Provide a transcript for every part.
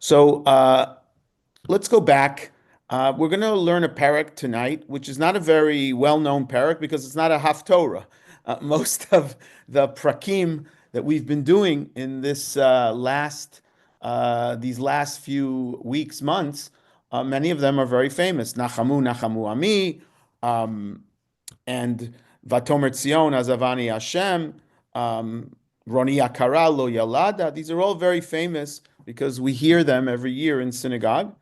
So let's go back. We're going to learn a parak tonight, which is not a very well-known parak because it's not a haftorah. Most of the prakim that we've been doing in this these last few weeks, months, many of them are very famous. Nachamu, Nachamu Ami, and Vatomer Tzion, Azavani Hashem, Roni Yakara Lo Yalada. These are all very famous because we hear them every year in synagogue.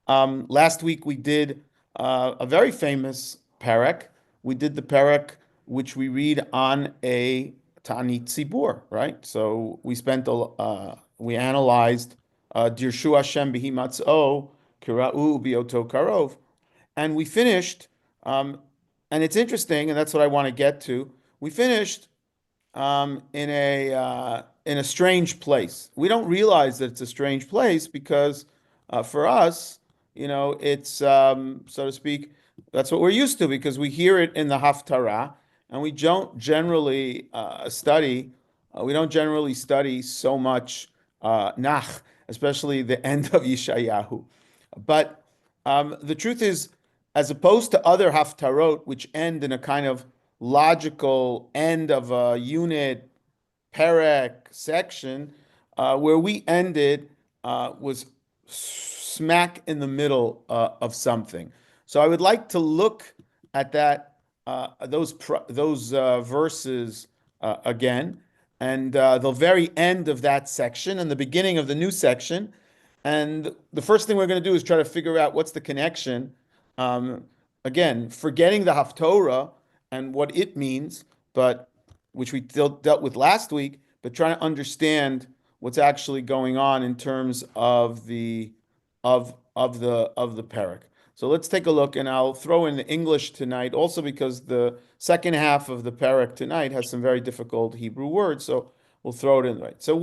Last week we did a very famous parak. We did the parak which we read on a Ta'anit Tzibur, right? So we analyzed Dirshu Hashem Bihi Matz'o Kira'u Bioto Karov, and we finished. And it's interesting, and that's what I want to get to. We finished in a strange place. We don't realize that it's a strange place because for us, it's so to speak. That's what we're used to because we hear it in the Haftarah, and we don't generally study. We don't generally study so much Nach, especially the end of Yishayahu. But the truth is, as opposed to other Haftarot, which end in a kind of logical end of a unit, perek, section, where we ended was smack in the middle of something. So I would like to look at those verses again, and the very end of that section and the beginning of the new section. And the first thing we're going to do is try to figure out what's the connection. Again, forgetting the Haftorah and what it means, but which we dealt with last week, but trying to understand what's actually going on in terms of the parak. So let's take a look, and I'll throw in the English tonight, also because the second half of the parak tonight has some very difficult Hebrew words. So we'll throw it in right. So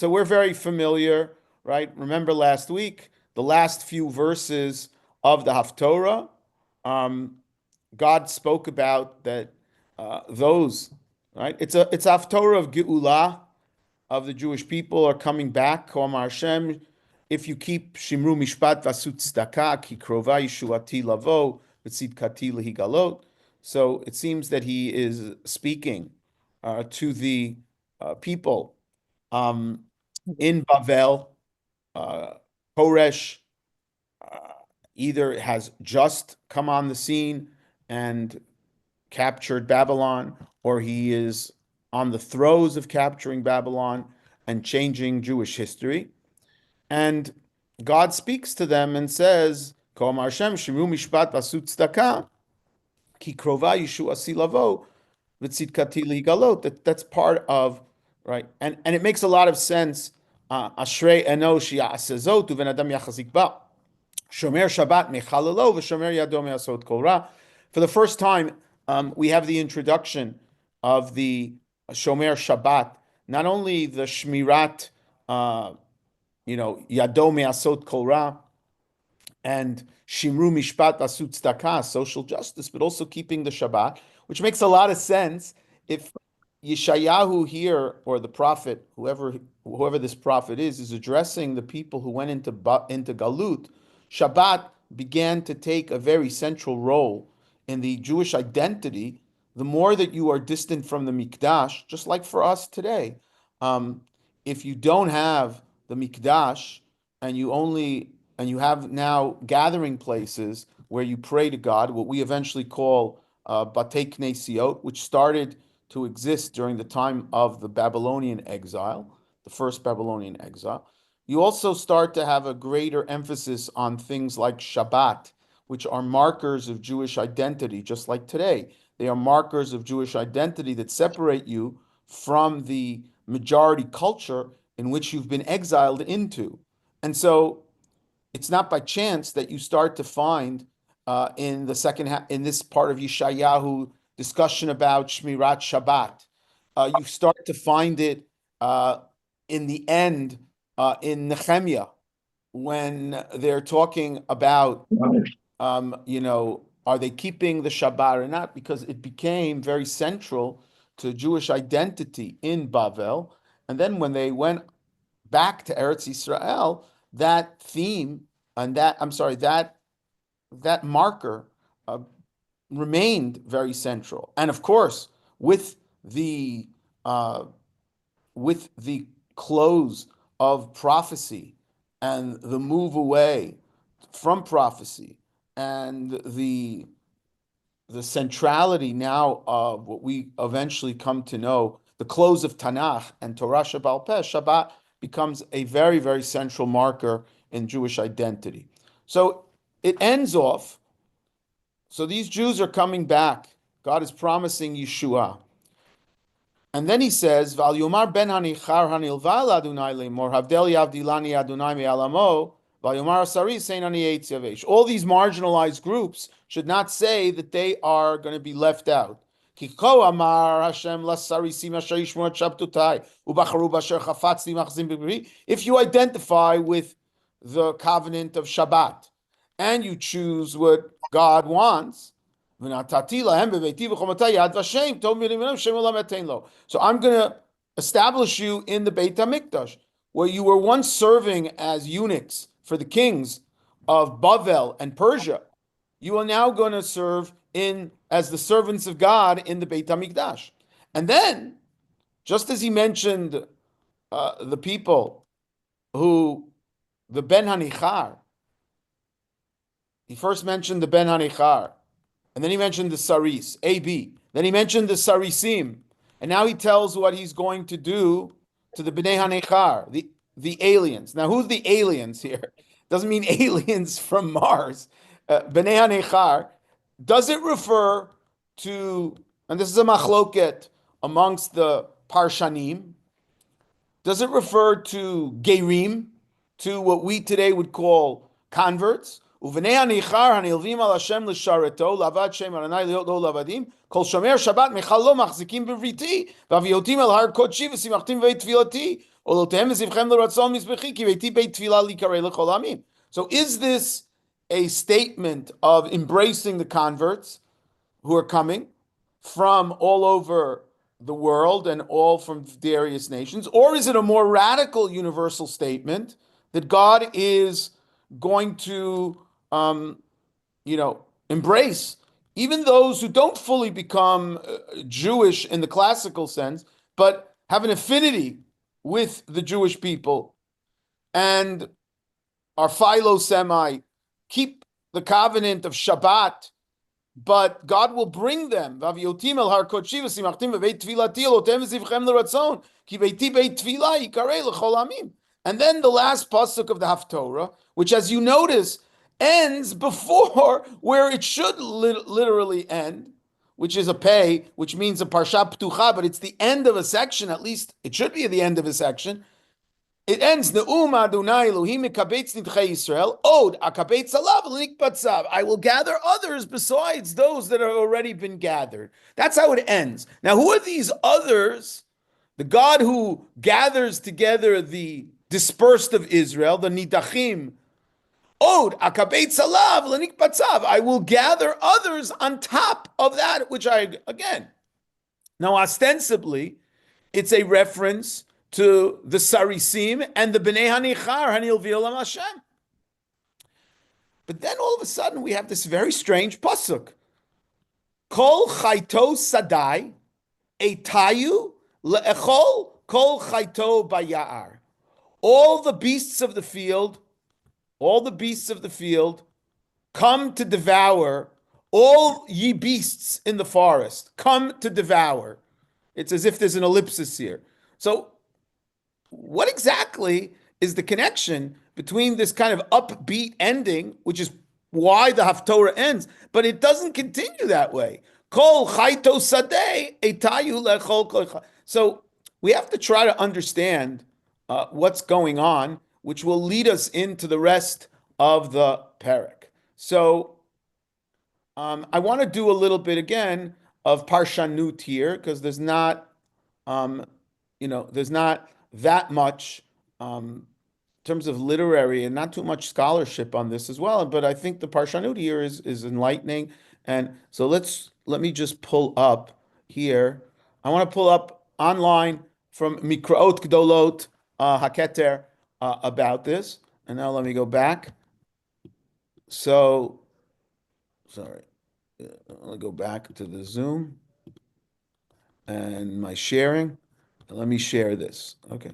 we're very familiar, right? Remember last week, the last few verses of the Haftorah, God spoke about that those, right? It's Haftorah of Geulah, of the Jewish people are coming back. K'omar Hashem, if you keep Shimru Mishpat Vasut Tzedakah, Ki Krova Yeshuati Lavo, V'tzidkati Lehigalot. So it seems that he is speaking to the people in Bavel. Koresh either has just come on the scene and captured Babylon, or he is on the throes of capturing Babylon and changing Jewish history. And God speaks to them and says, K'omar Hashem, Shimru Mishpat Vasut Tzedakah, Ki Krova Yeshuati Lavo, V'tzidkati Lehigalot. That's part of, right? And it makes a lot of sense. Ashrei Enosh Ya'aseh Uven Adam Yachazik Ba. Shomer Shabbat Mechalelo v'Shomer Yado Me'asot Kol Ra. For the first time, we have the introduction of the Shomer Shabbat, not only the Shmirat, Yado Me'asot Kol Ra, and Shimru Mishpat Vasut Tzedakah, social justice, but also keeping the Shabbat, which makes a lot of sense if Yishayahu here, or the prophet, whoever this prophet is addressing the people who went into Galut. Shabbat began to take a very central role in the Jewish identity. The more that you are distant from the Mikdash, just like for us today, if you don't have the Mikdash and you have now gathering places where you pray to God, what we eventually call Batei Knesiot, which started to exist during the time of the Babylonian exile, the first Babylonian exile. You also start to have a greater emphasis on things like Shabbat, which are markers of Jewish identity, just like today. They are markers of Jewish identity that separate you from the majority culture in which you've been exiled into. And so it's not by chance that you start to find in the second half, in this part of Yishayahu, discussion about Shmirat Shabbat. You start to find it in the end in Nehemiah, when they're talking about, are they keeping the Shabbat or not? Because it became very central to Jewish identity in Bavel. And then when they went back to Eretz Yisrael, that theme and that marker uh, remained very central. And of course, with the uh, with the close of prophecy and the move away from prophecy and the centrality now of what we eventually come to know, the close of Tanakh and Torah Shabbal Peh, Shabbat becomes a very, very central marker in Jewish identity. So it ends off. So these Jews are coming back. God is promising Yeshua. And then he says, "Val yomar ben hanichar hanilval Adonai lemor havdel yavdilani Adonai me'alamo val yomar asari sein ani eitz yavesh." All these marginalized groups should not say that they are going to be left out. Ki ko amar Hashem lasarisim asher yishmor shabtutai ubacharu basher chafatzti machzim b'bri. If you identify with the covenant of Shabbat and you choose what God wants, so I'm going to establish you in the Beit HaMikdash, where you were once serving as eunuchs for the kings of Bavel and Persia. You are now going to serve in as the servants of God in the Beit HaMikdash. And then, just as he mentioned the people who, the Ben Hanichar, he first mentioned the Ben Hanichar, and then he mentioned the Saris, A-B. Then he mentioned the Sarisim. And now he tells what he's going to do to the Bnei HaNechar, the aliens. Now, who's the aliens here? Doesn't mean aliens from Mars. Bnei HaNechar, does it refer to, and this is a machloket amongst the Parshanim, does it refer to Gerim, to what we today would call converts? ובני הניכר הנלווים על השם לשרתו, לעבד שם אדוני להיות לו לעבדים, כל שומר שבת מחלו מחזיקים בבריתי, והביאותים אל הר קודשי ושימחתים בבית תפילתי, עולותיהם וזבחם לרצון מזבחי, כי ביתי בית תפילה להיקרא לכל העמים. So is this a statement of embracing the converts who are coming from all over the world and all from various nations, or is it a more radical universal statement that God is going to embrace even those who don't fully become Jewish in the classical sense, but have an affinity with the Jewish people and are philo-Semite, keep the covenant of Shabbat, but God will bring them. And then the last pasuk of the Haftorah, which, as you notice, ends before where it should literally end, which is a pei, which means a parsha ptucha, but it's the end of a section. At least it should be at the end of a section. It ends, Ne'um Adonai Elohim mikabetz nidchei Yisrael, od akabetz alav l'nikbatzav. I will gather others besides those that have already been gathered. That's how it ends. Now, who are these others? The God who gathers together the dispersed of Israel, the nidachim. Od akabetz alav l'nikbatzav. I will gather others on top of that, which again. Now, ostensibly, it's a reference to the Sarisim and the Bnei Hanichar, Hanil V'olam Hashem. But then all of a sudden we have this very strange pasuk. Kol chayto sadai, etayu le'echol kol chayto bayar. All the beasts of the field come to devour, all ye beasts in the forest, come to devour. It's as if there's an ellipsis here. So what exactly is the connection between this kind of upbeat ending, which is why the Haftorah ends, but it doesn't continue that way? Kol chayto sadeh etayu lechol kol. So we have to try to understand what's going on, which will lead us into the rest of the parak. So I want to do a little bit again of parshanut here, because there's not, there's not that much in terms of literary and not too much scholarship on this as well. But I think the parshanut here is enlightening. And so let me just pull up here. I want to pull up online from Mikraot Gdolot Haketer about this. And now let me go back. So, sorry. Let me go back to the Zoom and my sharing. Let me share this. Okay.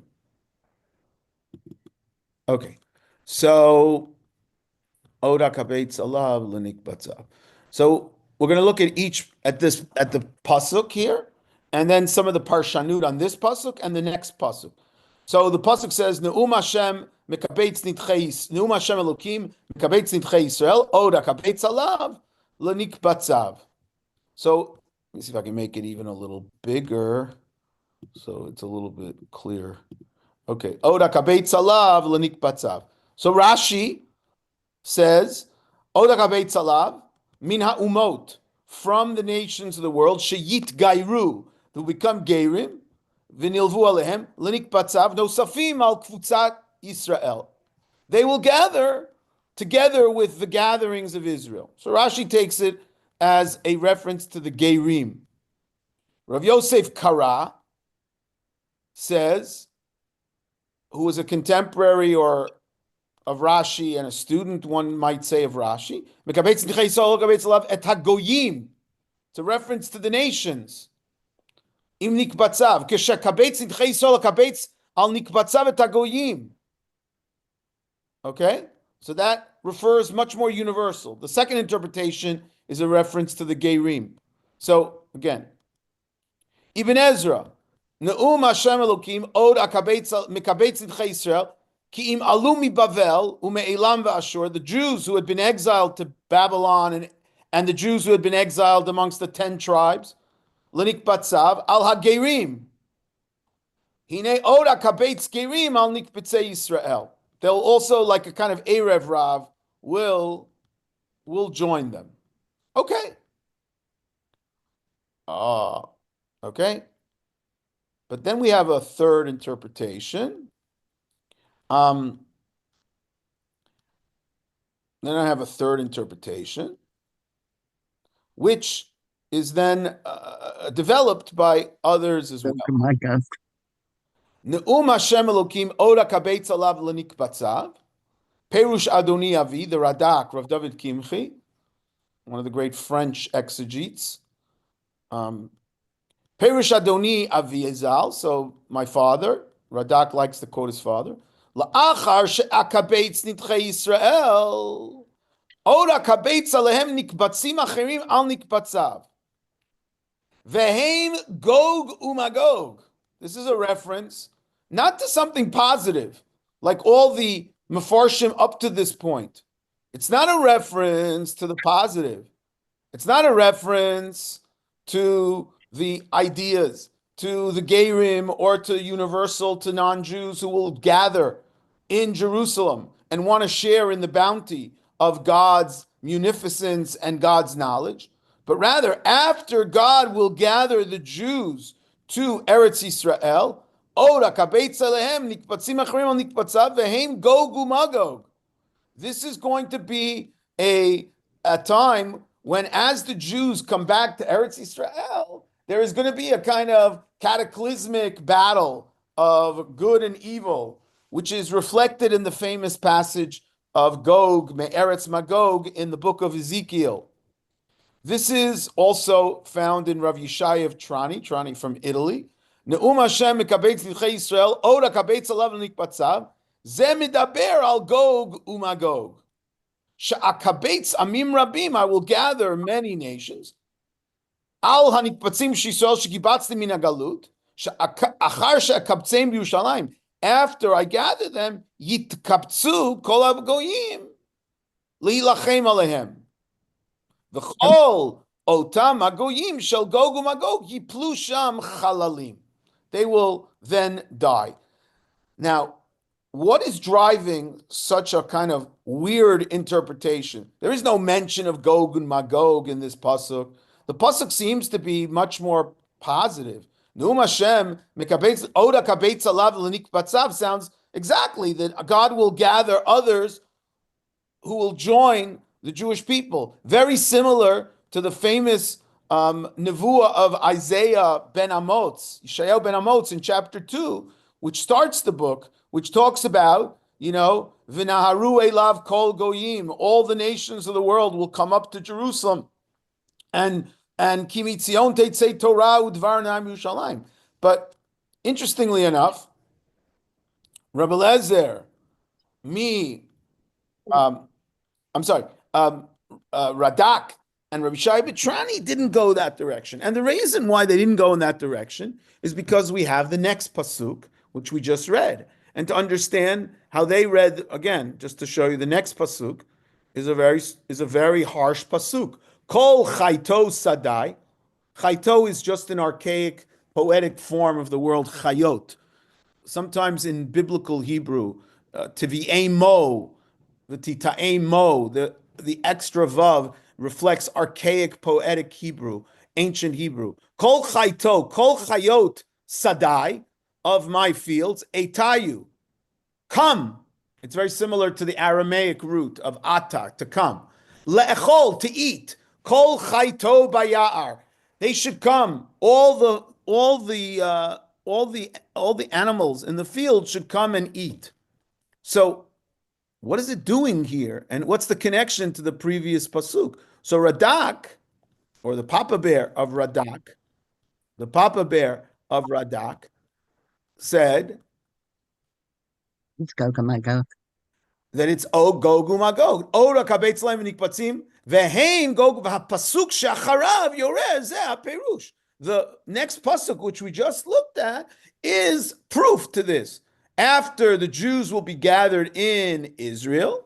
Okay. So, Oda kabetz alav lenik batzav. So we're going to look at the pasuk here, and then some of the parshanut on this pasuk and the next pasuk. So the pasuk says, "Neum Hashem mekabetz nitcheis, Neum Hashem Elokim mekabetz nitchei Yisrael, Oda kabetz alav lenik batzav." So let me see if I can make it even a little bigger, so it's a little bit clear. Okay, Oda kabetz alav lenik batzav. So Rashi says, Oda kabetz alav min ha'umot, from the nations of the world, sheyit gairu, who become geirim, v'nilvu alehem, lenik batzav, nosafim al kfutzat Yisrael. They will gather together with the gatherings of Israel. So Rashi takes it as a reference to the geirim. Rav Yosef Kara says, who was a contemporary or of Rashi and a student, one might say, of Rashi, it's a reference to the nations. Okay, so that refers much more universal. The second interpretation is a reference to the Geirim. So again, Ibn Ezra, Ne'um Hashem Elokim od mikabetz nidchei Yisrael ki im alumi Bavel ume'elam ve'ashur, the Jews who had been exiled to Babylon and the Jews who had been exiled amongst the 10 tribes, lenik batzav al ha'geirim. Hine od hakabetz geirim al nikbetzei Yisrael. They'll also, like a kind of Erev Rav, will join them. Okay. Okay. But then we have a third interpretation. Then I have a third interpretation, which is then developed by others as well. Oh my God. Ne'um Hashem Elokim Oda Kabetz Alav Lenik Batzav. Perush Adoni Avi, the Radak, Rav David Kimchi, one of the great French exegetes. Perush Adoni Avi Ezal, so my father, Radak likes to quote his father. La'achar she'akabetz nitchei Yisrael, Oda kabetz alehem nikbatzim acherim al nikbatzav. Vehem Gog umagog. This is a reference not to something positive, like all the Mefarshim up to this point. It's not a reference to the positive. It's not a reference to the ideas, to the Geirim, or to universal, to non-Jews who will gather in Jerusalem and want to share in the bounty of God's munificence and God's knowledge. But rather, after God will gather the Jews to Eretz Yisrael, this is going to be a time when, as the Jews come back to Eretz Yisrael, there is going to be a kind of cataclysmic battle of good and evil, which is reflected in the famous passage of Gog, Me'eretz Magog, in the book of Ezekiel. This is also found in Rav Yishayahu Trani from Italy. Ne'um Hashem mikabetz nidchei Yisrael, Oda kabetz alav nikbatzav, ze medaber al Gog umagog. She'akabetz amim rabim, I will gather many nations. Al hanikbatzim shisol shekibatztim min hagalut, she'achar she'akabtzim b'Yushalayim. After I gather them, yitkabtzu kol hagoyim li'ilachem alehem. V'chol otam hagoyim shel Gog umagog yiplu sham chalalim. They will then die. Now, what is driving such a kind of weird interpretation? There is no mention of Gog and Magog in this pasuk. The pasuk seems to be much more positive. Ne'um Hashem mikabetz oda kabetz alav lenik batzav sounds exactly that God will gather others who will join the Jewish people. Very similar to the famous nevuah of Isaiah ben Amoz, Yishayahu ben Amoz in chapter 2, which starts the book, which talks about, V'naharu elav kol goyim, all the nations of the world will come up to Jerusalem, and kimitzion teitzei Torah udvar na'am Yerushalayim. But interestingly enough, Rabbi Lezer, um, Radak and Rabbi Shai Bitrani didn't go that direction. And the reason why they didn't go in that direction is because we have the next pasuk, which we just read. And to understand how they read, again, just to show you, the next pasuk is a very harsh pasuk. Kol chayto sadai. Chayto is just an archaic, poetic form of the word chayot. Sometimes in biblical Hebrew, tivi'emo, the extra vav reflects archaic, poetic Hebrew, ancient Hebrew. Kol chayto, kol chayot sadai, of my fields, etayu, come. It's very similar to the Aramaic root of ata, to come. Le'echol, to eat. Kol chayto baya'ar. They should come. All the animals in the field should come and eat. So, what is it doing here? And what's the connection to the previous pasuk? So Radak, or the Papa Bear of Radak, said it's Gog and Magog. That it's Gog u'Magog. Ora kabetz lahem v'nikpatzim ve'heim Gog v'hapasuk she'acharav yoreh zeh ha'perush. The next pasuk, which we just looked at, is proof to this. After the Jews will be gathered in Israel,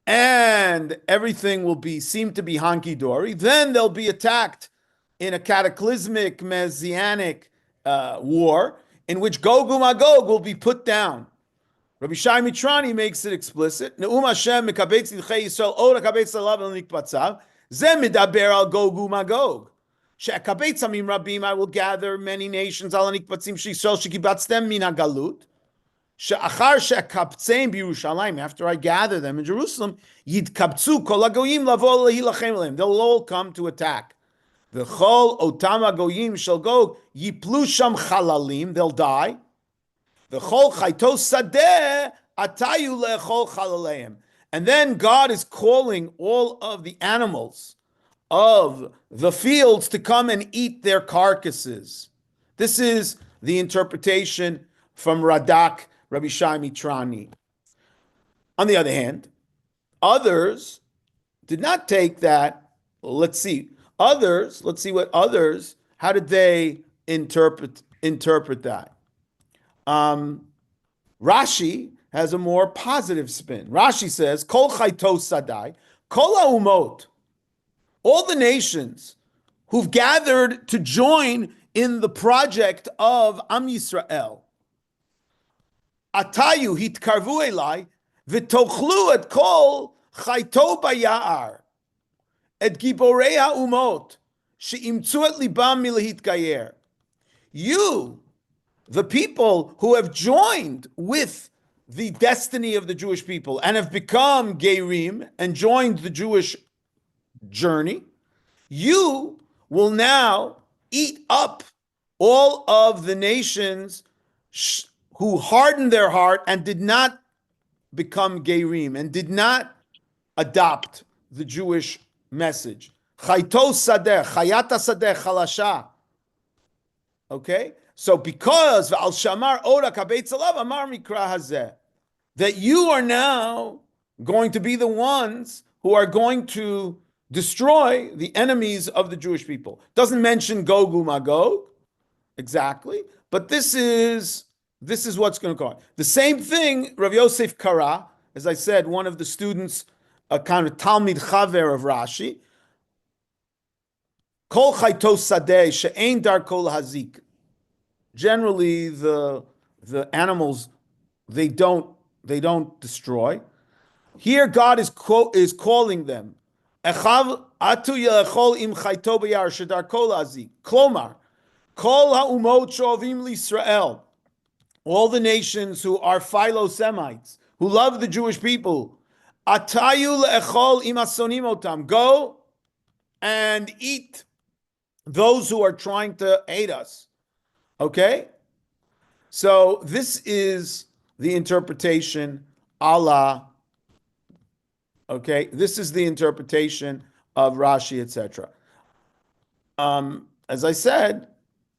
and everything will seem to be honky-dory, then they'll be attacked in a cataclysmic messianic war, in which Gog u'Magog will be put down. Rabbi Shai Mitrani makes it explicit. Ne'um Hashem mekabetz nidchei Yisrael ora kabetz alav v'nikpatzav zeh medaber al Gog u'Magog. She'akabetz amim rabim, I will gather many nations al nikpatzim she'Yisrael shekibatztem min hagalut. She'achar she'akabtzeim b'Yerushalayim, after I gather them in Jerusalem, yidkabtzu kol hagoyim lavo lehilachem aleim, they'll all come to attack. V'chol otam hagoyim shel Gog yiplu sham chalalim, they'll die. V'chol chayto sadeh atayu le'chol chalaleim. And then God is calling all of the animals of the fields to come and eat their carcasses. This is the interpretation from Radak, Rabbi Shai Mitrani. On the other hand, others did not take that. Let's see how did they interpret that? Rashi has a more positive spin. Rashi says, Kol chayto sadai, kol ha'umot, all the nations who've gathered to join in the project of Am Yisrael, atayu hitkarvu elai, v'tochlu et kol chayto baya'ar, et giborei ha'umot, she'imtzu et libam milahitgayer. You, the people who have joined with the destiny of the Jewish people and have become Gerim and joined the Jewish journey, you will now eat up all of the nations who hardened their heart and did not become Gerim and did not adopt the Jewish message. Chayto sadeh, chayata sadeh, chalasha. Okay? So because Al Shamar Ora Kabetz Alav Amar Mikra Hazeh, that you are now going to be the ones who are going to destroy the enemies of the Jewish people. Doesn't mention Gog u'Magog exactly, but this is what's going to go on. The same thing Rav Yosef Kara, as I said, one of the students, a kind of Talmid Chaver of Rashi, Kol Chayto Sadeh She'ein Dar Kol Hazik. Generally, the animals they don't destroy. Here, God is calling them. Echav atu yelechol im chayto b'yar shedar kol azik. Klomar, kol ha'umot shovim l'Yisrael. All the nations who are Philo-Semites, who love the Jewish people. Atayu le'echol im asonim otam. Go and eat those who are trying to hate us. Okay? So this is the interpretation Allah. Okay, this is the interpretation of Rashi, etc. As I said,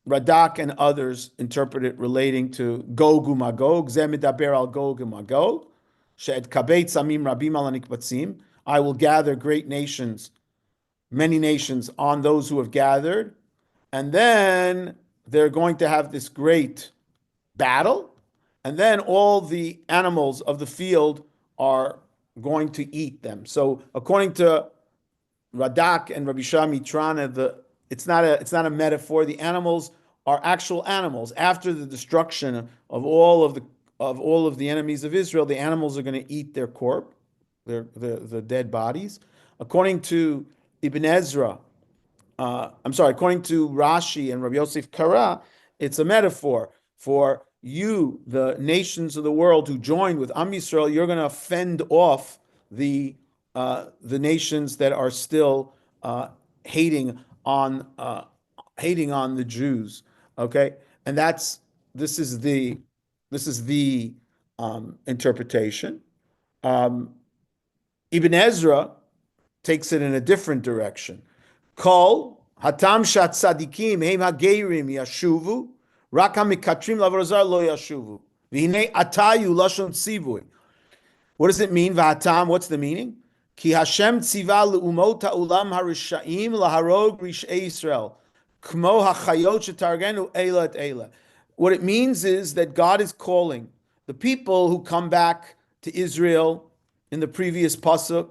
Radak and others interpret it relating to Gog uMagog, Zeh medaber al Gog uMagog, she'et kabeit samim rabim al hanikbatzim. I will gather great nations, many nations on those who have gathered, and then they're going to have this great battle, and then all the animals of the field are going to eat them. So according to Radak and Rabbi Shami Trana, it's not a metaphor. The animals are actual animals. After the destruction of all of the enemies of Israel, the animals are going to eat their corpse, the dead bodies. According to Ibn Ezra, I'm sorry, according to Rashi and Rabbi Yosef Kara, it's a metaphor for you, the nations of the world who join with Am Yisrael. You're going to fend off the nations that are still hating on the Jews. Okay, and this is the interpretation. Ibn Ezra takes it in a different direction. Kol hatam shat tzadikim heim hageirim yashuvu rak hamikatrim lavorozar lo yashuvu v'hinei atayu lashon tzivui. What does it mean? V'hatam, what's the meaning? Ki Hashem tziva le'umot ha'ulam harishaim laharog rish'ei Yisrael kmo hachayot shetargenu eila et eila. What it means is that God is calling the people who come back to Israel in the previous pasuk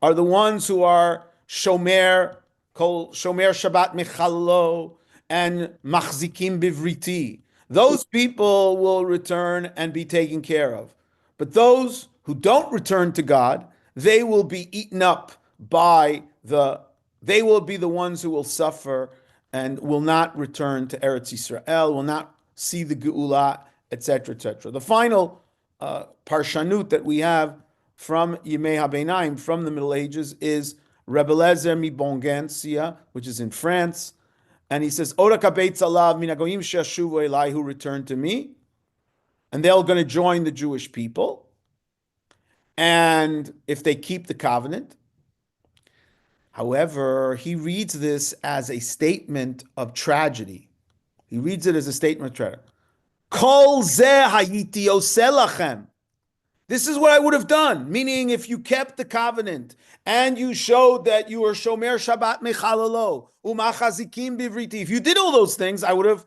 are the ones who are shomer, kol shomer Shabbat mechallo, and machzikim bivriti. Those people will return and be taken care of. But those who don't return to God, they will be eaten up they will be the ones who will suffer and will not return to Eretz Yisrael, will not see the Geula, etc., etc. The final parshanut that we have from Yemei HaBeinaim, from the Middle Ages, is Rebbe Lezer Mibongensia, which is in France, and he says, Ora kabetz alav min hagoyim she'ashuvu elai, who returned to me, and they're going to join the Jewish people, and if they keep the covenant. However, he reads this as a statement of tragedy. He reads it as a statement of tragedy. Kol zeh hayiti oseh lachem. This is what I would have done, meaning if you kept the covenant and you showed that you were shomer Shabbat mechalalo umachazikim bivriti. If you did all those things, I would have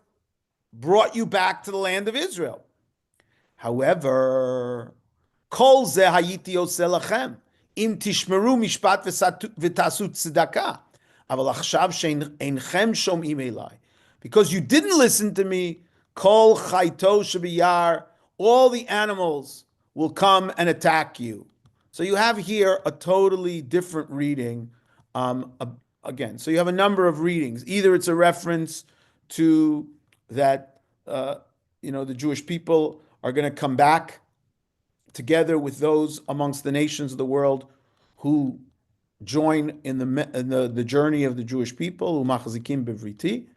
brought you back to the land of Israel. However, kol zeh hayiti oseh lachem im tishmeru mishpat v'tasu tzedakah. Aval achshav she'einchem shomim elai. Because you didn't listen to me, kol chayto shebiyar, all the animals will come and attack you. So you have here a totally different reading. Again, so you have a number of readings. Either it's a reference to that, the Jewish people are going to come back together with those amongst the nations of the world who join in the journey of the Jewish people, u'machazikim bivriti,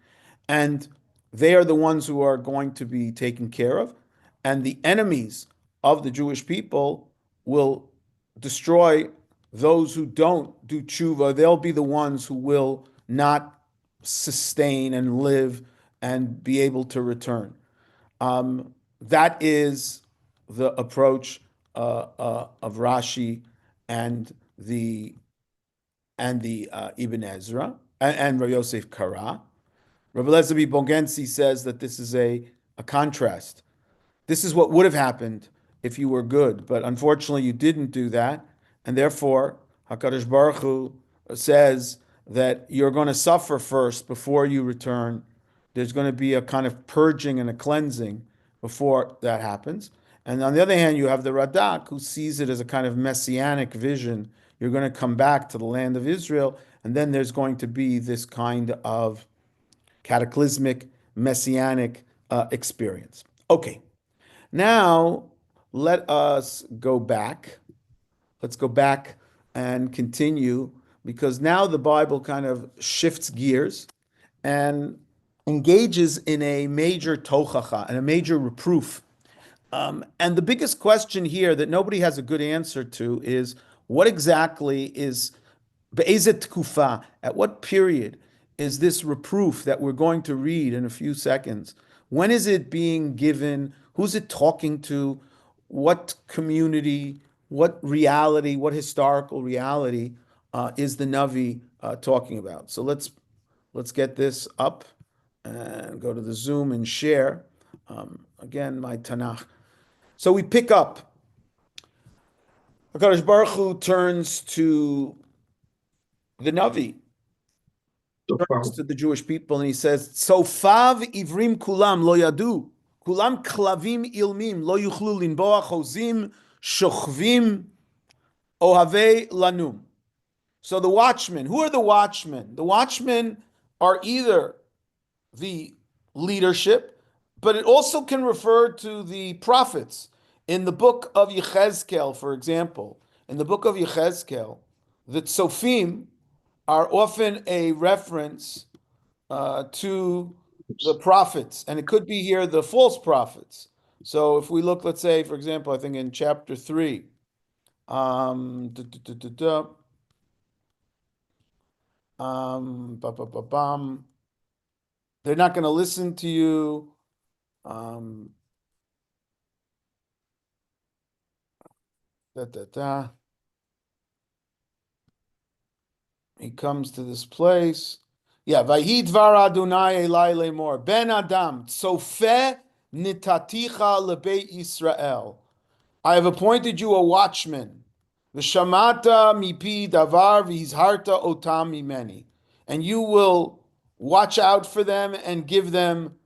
and they are the ones who are going to be taken care of, and the enemies of the Jewish people will destroy those who don't do tshuva. They'll be the ones who will not sustain and live and be able to return. That is the approach of Rashi and the Ibn Ezra and Rav Yosef Kara. Rabbi Lezer Bongensi says that this is a contrast. This is what would have happened if you were good, but unfortunately you didn't do that, and therefore HaKadosh Baruch Hu says that you're going to suffer first before you return. There's going to be a kind of purging and a cleansing before that happens. And on the other hand, you have the Radak, who sees it as a kind of messianic vision. You're going to come back to the land of Israel, and then there's going to be this kind of cataclysmic, messianic experience. Okay, now let us go back. Let's go back and continue, because now the Bible kind of shifts gears, and engages in a major tochacha and a major reproof. And the biggest question here that nobody has a good answer to is what exactly is be'ezet kufa, at what period is this reproof that we're going to read in a few seconds? When is it being given? Who's it talking to? What community? What reality? What historical reality is the Navi talking about? So let's get this up and go to the Zoom and share. Again, my Tanakh. So we pick up. HaKadosh Baruch Hu turns to the Navi, turns to the Jewish people, and he says, "Tzofav ivrim kulam lo yadu, kulam klavim ilmim lo yuchlu linboa chozim shochvim ohavei lanum." So the watchmen, who are the watchmen? The watchmen are either the leadership, but it also can refer to the prophets. In the book of Yechezkel, for example, in the book of Yechezkel, the tzofim are often a reference to the prophets, and it could be here the false prophets. So if we look, let's say, for example, I think in chapter 3, um, duh, duh, duh, duh, they're not going to listen to you. Um, da, da, da. He comes to this place. Yeah, Vayhi dvar Adonai elai lemor, Ben Adam, tzofe nitaticha lebeit Yisrael. I have appointed you a watchman. V'shamata mipi davar v'hizharta otam mimeni. And you will watch out for them and give them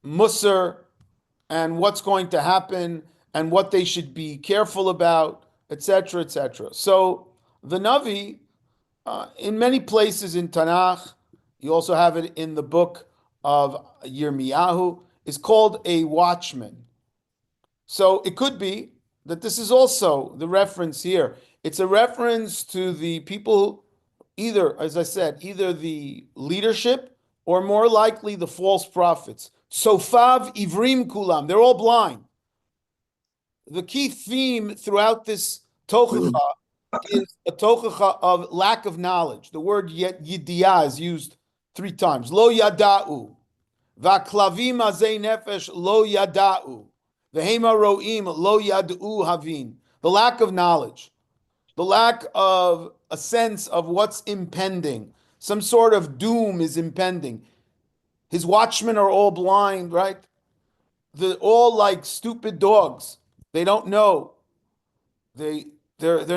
musar and what's going to happen and what they should be careful about, etc., etc. So the Navi, in many places in Tanakh, you also have it in the book of Yirmiyahu, is called a watchman. So it could be that this is also the reference here. It's a reference to the people, either, as I said, either the leadership or more likely the false prophets. Sofav ivrim kulam, they're all blind. The key theme throughout this tochacha is a tochacha of lack of knowledge. The word yidiyah is used 3 times. Lo yada'u. Va'klavim azei nefesh lo yada'u. V'hema ro'im lo yad'u havin. The lack of knowledge. The lack of a sense of what's impending. Some sort of doom is impending. His watchmen are all blind, right? They're all like stupid dogs. They don't know. They're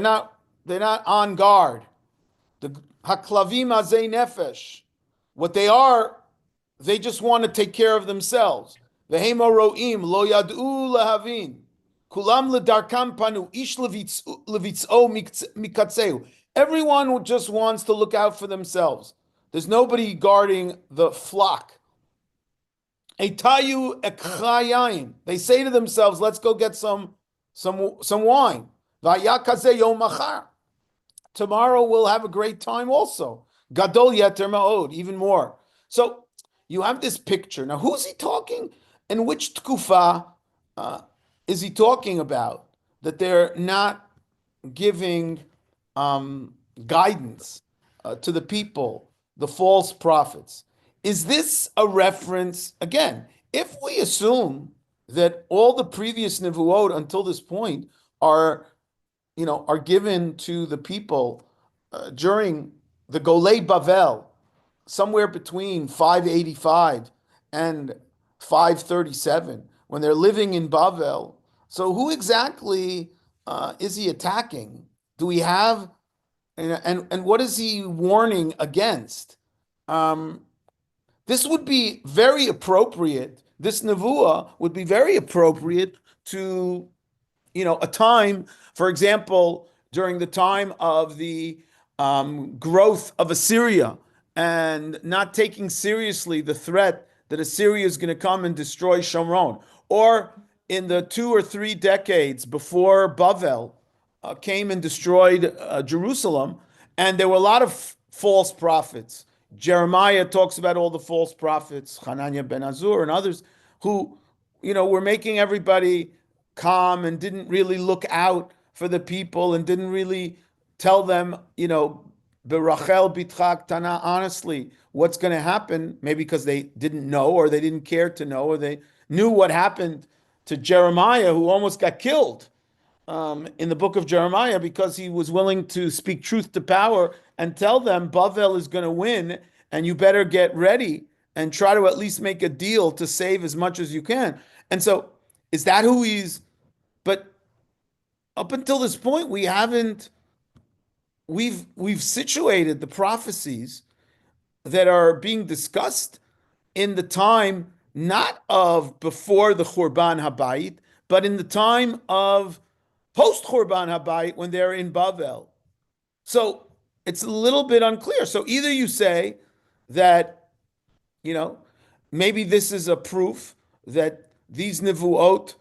not on guard. The haklavim azei nefesh. What they are, they just want to take care of themselves. Vehema ro'im lo yad'u lahavin. Kulam ledarkam panu ish levitz'o mikatzeu. Everyone just wants to look out for themselves. There's nobody guarding the flock. Etayu ekchayayin. They say to themselves, "Let's go get some wine." Vayakazeh yom machar. Tomorrow we'll have a great time also. Gadol yeter ma'od, even more. So you have this picture. Now, who's he talking? And which tkufa is he talking about? That they're not giving guidance to the people, the false prophets. Is this a reference? Again, if we assume that all the previous nevuot until this point are given to the people during the Golei Bavel, somewhere between 585 and 537, when they're living in Bavel. So who exactly is he attacking? Do we have, and what is he warning against? This would be very appropriate. This nevuah would be very appropriate to a time, for example, during the time of the growth of Assyria and not taking seriously the threat that Assyria is going to come and destroy Shomron, or in the 2 or 3 decades before Bavel came and destroyed Jerusalem, and there were a lot of false prophets Jeremiah talks about all the false prophets, Hananiah ben Azur and others, who, were making everybody calm and didn't really look out for the people and didn't really tell them, Berachel bitchak tana, honestly, what's going to happen, maybe because they didn't know or they didn't care to know, or they knew what happened to Jeremiah, who almost got killed in the book of Jeremiah because he was willing to speak truth to power and tell them Bavel is going to win and you better get ready and try to at least make a deal to save as much as you can. And so, is that who he's? But up until this point, we've situated the prophecies that are being discussed in the time not of before the Churban Habayit, but in the time of post Churban Habayit when they're in Bavel. So it's a little bit unclear. So either you say that, you know, maybe this is a proof that these Nevuot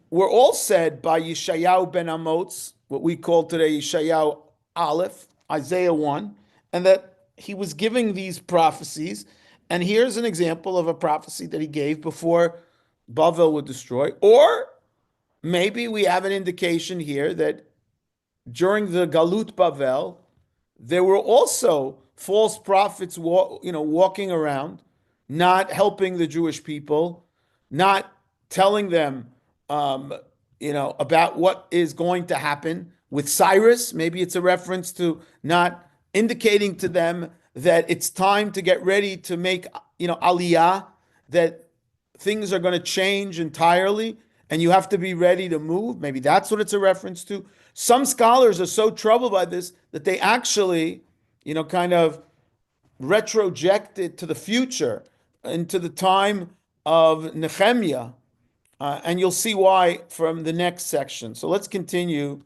were all said by Yishayahu ben Amoz, what we call today Yishayahu Aleph, Isaiah 1, and that he was giving these prophecies. And here's an example of a prophecy that he gave before Bavel would destroy. Or maybe we have an indication here that during the Galut Bavel, there were also false prophets, walking around, not helping the Jewish people, not telling them, about what is going to happen with Cyrus. Maybe it's a reference to not indicating to them that it's time to get ready to make, aliyah, that things are going to change entirely and you have to be ready to move. Maybe that's what it's a reference to. Some scholars are so troubled by this that they actually, kind of retroject it to the future, into the time of Nehemiah. And you'll see why from the next section. So let's continue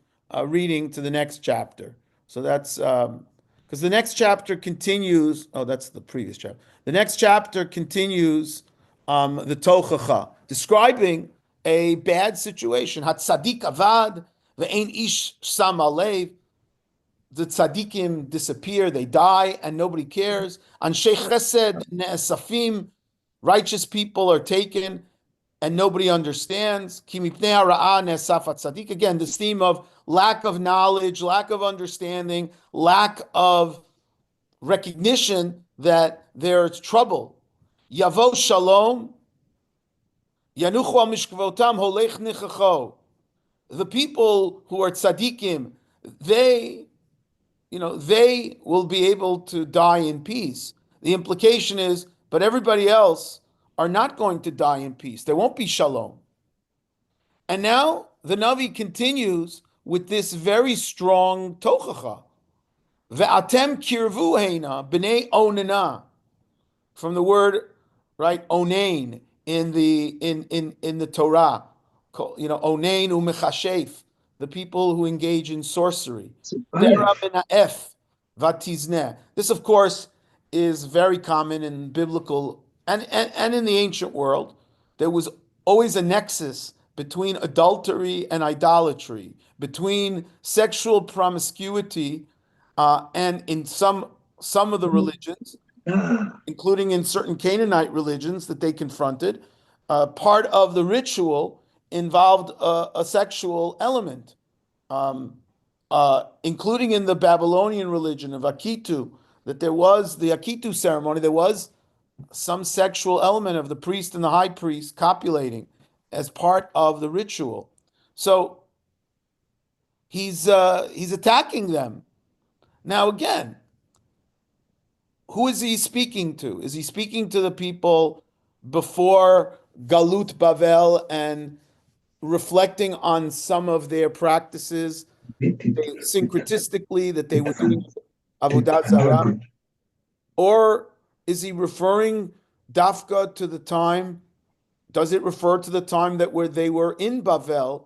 reading to the next chapter. So that's because the next chapter continues. Oh, that's the previous chapter. The next chapter continues the Tochacha, describing a bad situation. Hatzadik avad ve'ein ish sam alev. The tzaddikim disappear, they die, and nobody cares. Anshe chesed ne'esafim, righteous people are taken, and nobody understands. Ki mipnei hara'ah ne'esaf tzaddik. Again, this theme of lack of knowledge, lack of understanding, lack of recognition that there's trouble. Yavo shalom, yanuchu al mishkavotam holech nichacho. The people who are tzaddikim, they will be able to die in peace. The implication is, but everybody else are not going to die in peace. There won't be shalom. And now the Navi continues with this very strong tochacha. Ve'atem kirvu heina b'nei onena, from the word, right, onain in the Torah. Onain umechashef, the people who engage in sorcery. This, of course, is very common in biblical and in the ancient world. There was always a nexus between adultery and idolatry, between sexual promiscuity, and in some of the religions, including in certain Canaanite religions that they confronted, part of the ritual involved a sexual element, including in the Babylonian religion of Akitu, that there was the Akitu ceremony, there was some sexual element of the priest and the high priest copulating as part of the ritual. So he's attacking them. Now again, who is he speaking to? Is he speaking to the people before Galut Bavel and reflecting on some of their practices syncretistically that they were doing Avodat Zarah? Or is he referring Dafka to the time? Does it refer to the time that where they were in Bavel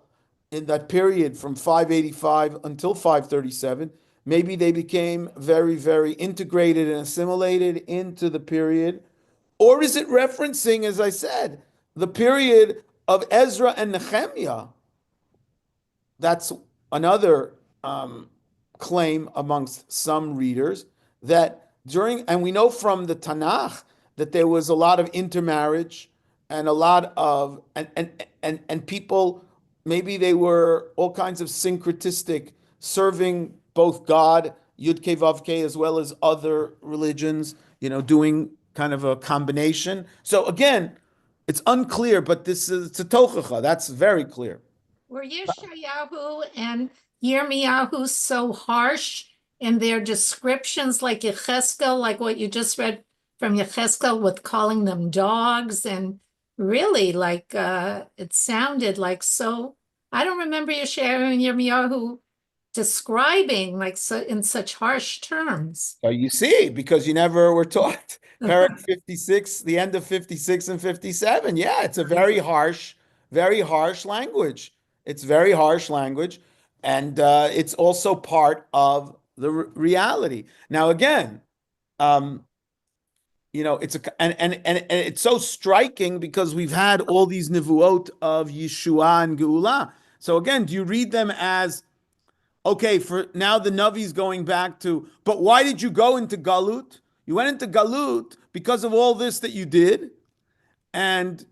in that period from 585 until 537? Maybe they became very, very integrated and assimilated into the period. Or is it referencing, as I said, the period of Ezra and Nehemiah? That's another claim amongst some readers, that and we know from the Tanakh that there was a lot of intermarriage and a lot of and people, maybe they were all kinds of syncretistic, serving both God, Yud Ke Vav Ke, as well as other religions, doing kind of a combination. So again, it's unclear, but this is it's a tochacha. That's very clear. Were Yishayahu and Yirmiyahu so harsh in their descriptions, like Yecheskel, like what you just read from Yecheskel, with calling them dogs, and really, like it sounded like so. I don't remember Yishayahu and Yirmiyahu describing like so in such harsh terms. So you see, because you never were taught. Parak 56, the end of 56 and 57. Yeah, it's a very harsh language. It's very harsh language. And it's also part of the reality. Now, again, it's and it's so striking because we've had all these nivuot of Yeshua and Geula. So again, do you read them as, okay, for now the Navi's going back to, but why did you go into Galut? You went into Galut because of all this that you did. And,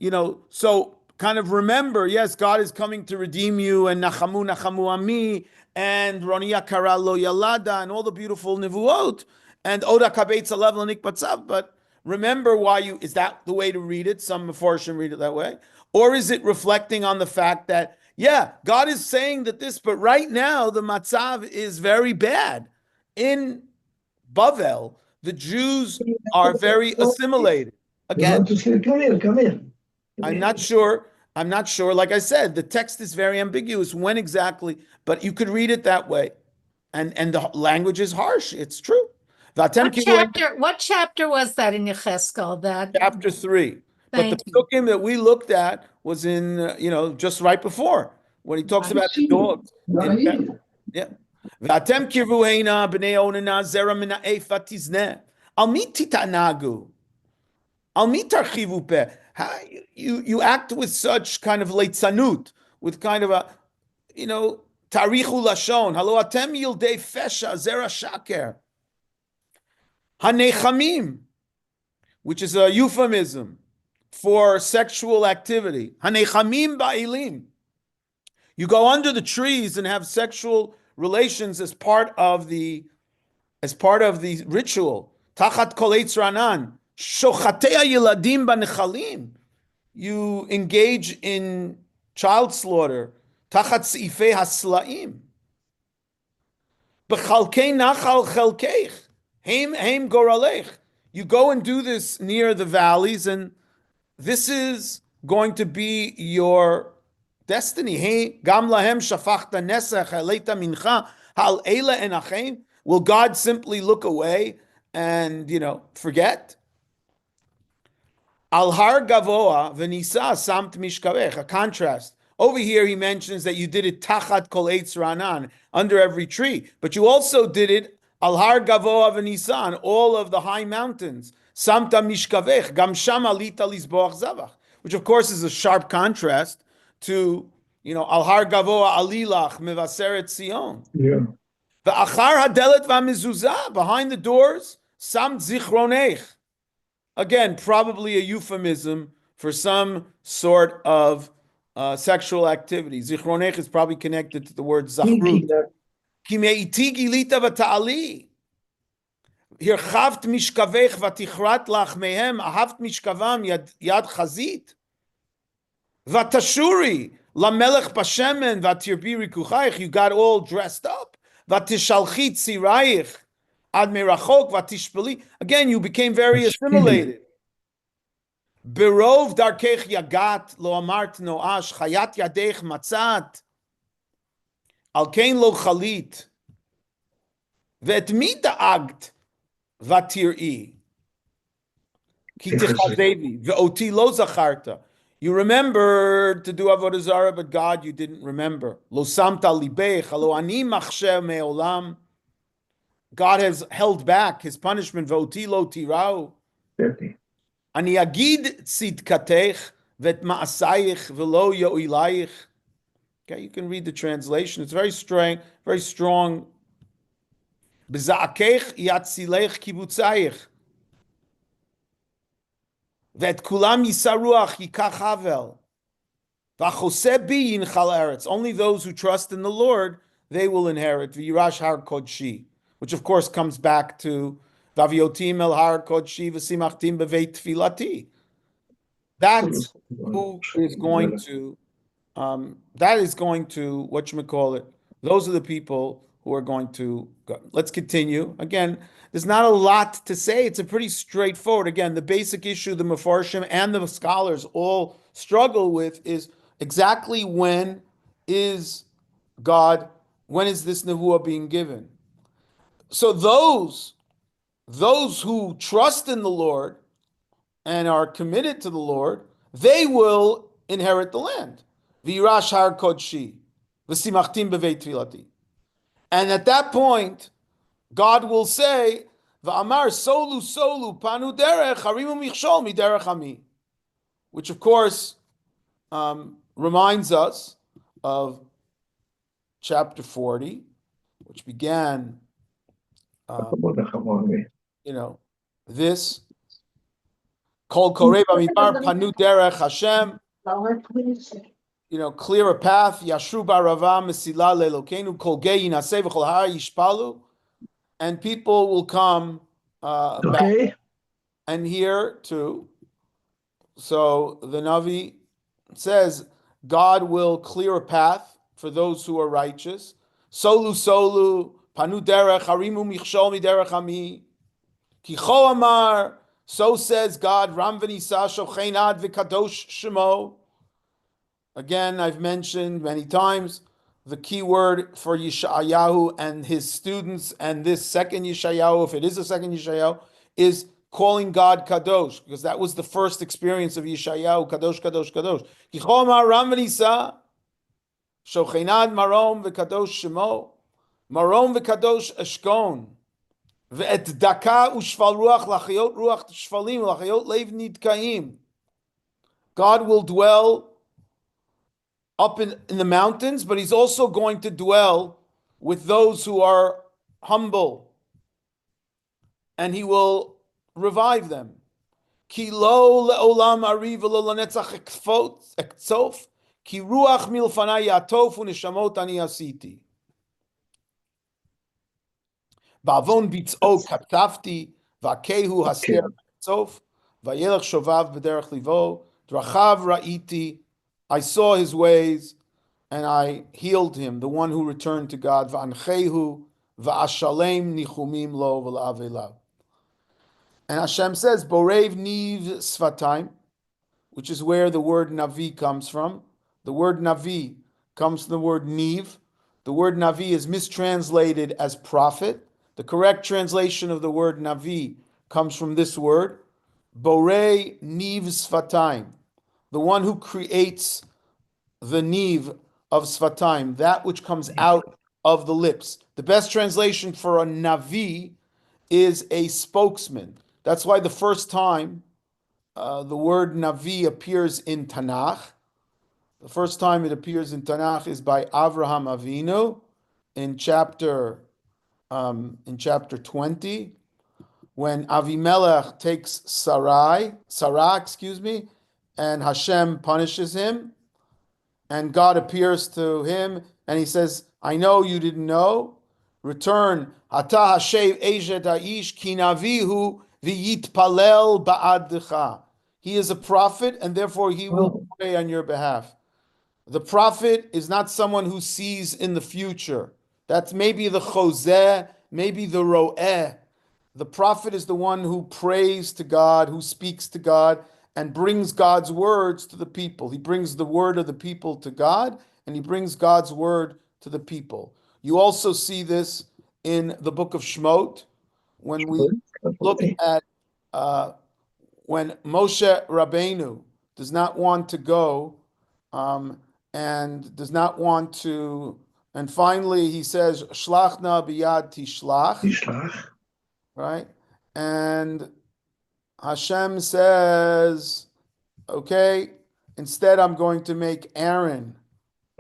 so kind of remember, yes, God is coming to redeem you, and Nachamu Ami, and Ronia Kara Lo Yalada, and all the beautiful nivuot, and Oda Kabetz Alev Lanik Batzav. But remember is that the way to read it? Some Mefarshim read it that way. Or is it reflecting on the fact that, yeah, God is saying that this, but right now the matzav is very bad. In Bavel, the Jews are very assimilated. Again, come here. I'm not sure. Like I said, the text is very ambiguous when exactly, but you could read it that way. And the language is harsh. It's true. What chapter was that in Yecheskel? Chapter 3. But the psukim that we looked at was in, just right before, when he talks about the dogs. Yeah. V'atem kirvu heina b'nei onana zera mina efa tizneh. Al mi titanagu. Al mi tarchivu peh. You act with such kind of leitzanut, with kind of a, tarichu lashon. Halo atem yildei fesha zera shaker. Hanechamim, which is a euphemism for sexual activity. Hanechamim ba'ilim. You go under the trees and have sexual relations as part of the ritual. Tachat kol eitz ranan. Shochatei yiladim banechalim. You engage in child slaughter. Tachat seifei haslaim. Bechalkei nachal chelkeich. Heim goralech. You go and do this near the valleys, and this is going to be your destiny. Hey, gam lahem shafachta nesach haleita mincha hal eila enachem. Will God simply look away and forget? Al har gavoa v'nisa samt mishkavech. A contrast. Over here, he mentions that you did it tachat kol eitz ranan, under every tree, but you also did it al har gavoa v'nisan, all of the high mountains. Samta mishkavech gam sham alita lizboach zavach, which of course is a sharp contrast to al har gavoa alilach mevaseret Sion. Yeah. V'achar hadelet v'amezuzah, behind the doors samt zichronech. Again, probably a euphemism for some sort of sexual activity. Zichronech is probably connected to the word zachrut. Ki me'iti gilita v'ta'ali. Hirchaft mishkavech v'tichrat lach mehem ahaft mishkavam yad chazit. V'tashuri lamelech bashemen v'tirbi rikuchayich. You got all dressed up. V'tishalchi tzirayich ad merachok v'tishpeli. Again, you became very assimilated. Berov darkech yagat lo amart noash chayat yadech matzat. Al kein lo chalit. V'et mi da'agt v'tir'i. Ki tichazevi v'oti lo zacharta. You remembered to do avodah zarah, but God you didn't remember. Lo samta libech, halo ani machsher me'olam. God has held back his punishment. V'oti lo tirau. Ani agid tzidkatech v'et ma'asayich v'lo yo'ilayich. Okay, you can read the translation. It's very strong, very strong. B'za'akech yatzilech kibutzayich. V'et kulam yisaruach yikach havel. V'achoseh bi yinchal eretz. Only those who trust in the Lord, they will inherit. V'yirash har kodshi. Which of course comes back to Vaviotim el har kodshi v'simachtim b'veit tfilati. That's who is going to whatchamacallit, those are the people who are going to go. Let's continue. Again, there's not a lot to say. It's a pretty straightforward. Again, the basic issue the Mefarshim and the scholars all struggle with is exactly when is God, when is this nevuah being given? So those who trust in the Lord and are committed to the Lord, they will inherit the land. V'yirash har kodshi, v'simachtim b'veit tfilati. And at that point, God will say, "V'amar solu solu panu derech harimu michshol miderech ami," which of course reminds us of chapter 40, which began, this Kol korei b'midbar panu derech Hashem. Clear a path. Yashru barava mesila leLokeinu kol gei yinaseh v'chol har yishpalu, and people will come back. And here too, so the Navi says God will clear a path for those who are righteous. Solu solu panu derech harimu michshol miderech ami ki cho amar. So says God, Ram v'nisa shochein ad v'kadosh shemo. Again, I've mentioned many times the key word for Yishayahu and his students, and this second Yishayahu, if it is a second Yishayahu, is calling God Kadosh, because that was the first experience of Yishayahu, Kadosh, Kadosh, Kadosh. Kichoma Ram v'nisa, Shochenad Marom v'Kadosh Shemo, Marom v'Kadosh Eshkon, v'et Daka u'shval ruach lachayot ruach shvalim lachayot leiv nidkaim. God will dwell up in the mountains, but he's also going to dwell with those who are humble, and he will revive them. Ki lo leolam ari v'lo lanetzach ekzof, ki ruach milfanai yatof u'neshamot ani asiti. Ba'avon bitz'o kaptafti, va'kehu haster ekzof, va'yelech shovav b'derech livo, drachav ra'iti, I saw his ways, and I healed him, the one who returned to God. V'anchehu v'ashalem nichumim lo v'la'avelav. And Hashem says, Borev niv svatayim, which is where the word Navi comes from. The word Navi comes from the word niv. The word Navi is mistranslated as prophet. The correct translation of the word Navi comes from this word, Borei niv svatayim, the one who creates the niv of svatayim, that which comes out of the lips. The best translation for a Navi is a spokesman. That's why the first time the word Navi appears in Tanakh, the first time it appears in Tanakh is by Avraham Avinu in chapter 20, when Avimelech takes Sarah, and Hashem punishes him, and God appears to him, and he says, I know you didn't know. Return. Ata hashev ejet ha'ish ki navihu v'yitpalel ba'adcha. He is a prophet, and therefore he will pray on your behalf. The prophet is not someone who sees in the future. That's maybe the chozeh, maybe the ro'eh. The prophet is the one who prays to God, who speaks to God, and brings God's words to the people. He brings the word of the people to God, and he brings God's word to the people. You also see this in the book of Shemot, when we look at when Moshe Rabbeinu does not want to go, and does not want to, and finally he says, Shlachna biyad tishlach, right? And Hashem says, okay, instead I'm going to make Aaron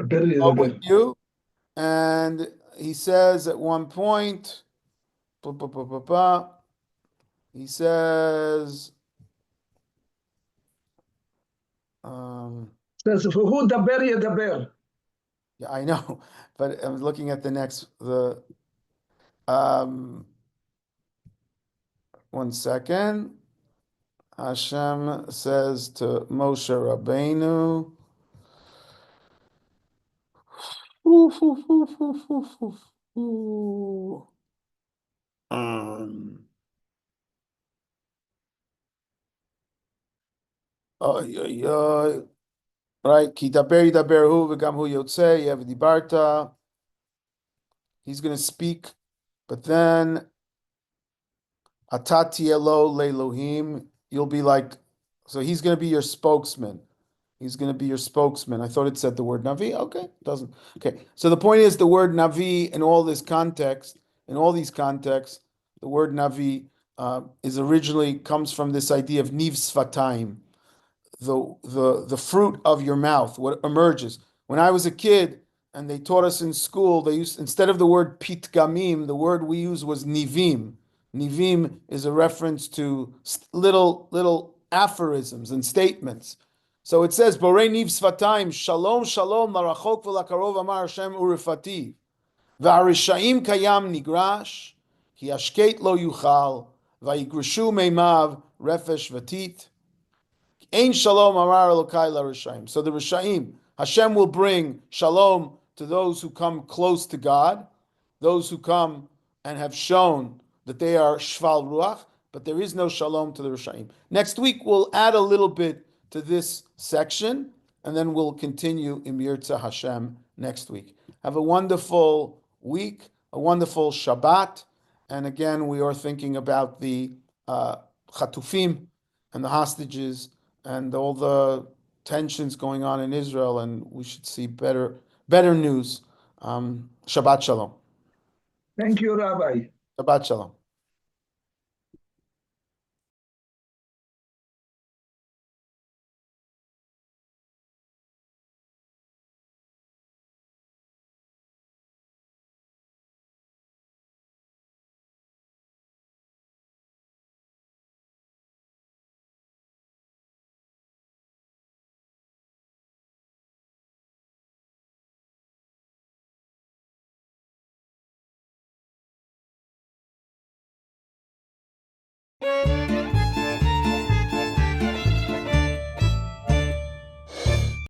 go with you. And he says at one point, He says, says, "Who daber yedaber." yeah, I know, but I'm looking at um, one second. Hashem says to Moshe Rabbeinu, oy, oy, oy. Right, ki daber yidaber hu v'gam hu yotzei yev dibarta. He's going to speak, but then atati elo le'elohim. You'll be like, so he's going to be your spokesman. He's going to be your spokesman. I thought it said the word Navi. Okay, it doesn't. Okay, so the point is the word Navi in all this context, in all these contexts, the word Navi is originally comes from this idea of Niv Svatayim, the fruit of your mouth, what emerges. When I was a kid and they taught us in school, they used, instead of the word pitgamim, the word we used was nivim. Nivim is a reference to little aphorisms and statements. So it says, Borei niv svatayim, shalom, shalom, larachok v'lakarov amar Hashem urifati. V'arishaim kayam nigrash, ki ashket lo yuchal, v'yigreshu meimav, refesh v'tit. Ein shalom amar Elokai la-Rishaim. So the Rishaim, Hashem will bring shalom to those who come close to God, those who come and have shown that they are shval ruach, but there is no shalom to the Rishaim. Next week we'll add a little bit to this section, and then we'll continue in Yirtzeh Hashem next week. Have a wonderful week, a wonderful Shabbat, and again we are thinking about the Chatufim and the hostages and all the tensions going on in Israel, and we should see better news. Shabbat Shalom. Thank you, Rabbi. Shabbat Shalom.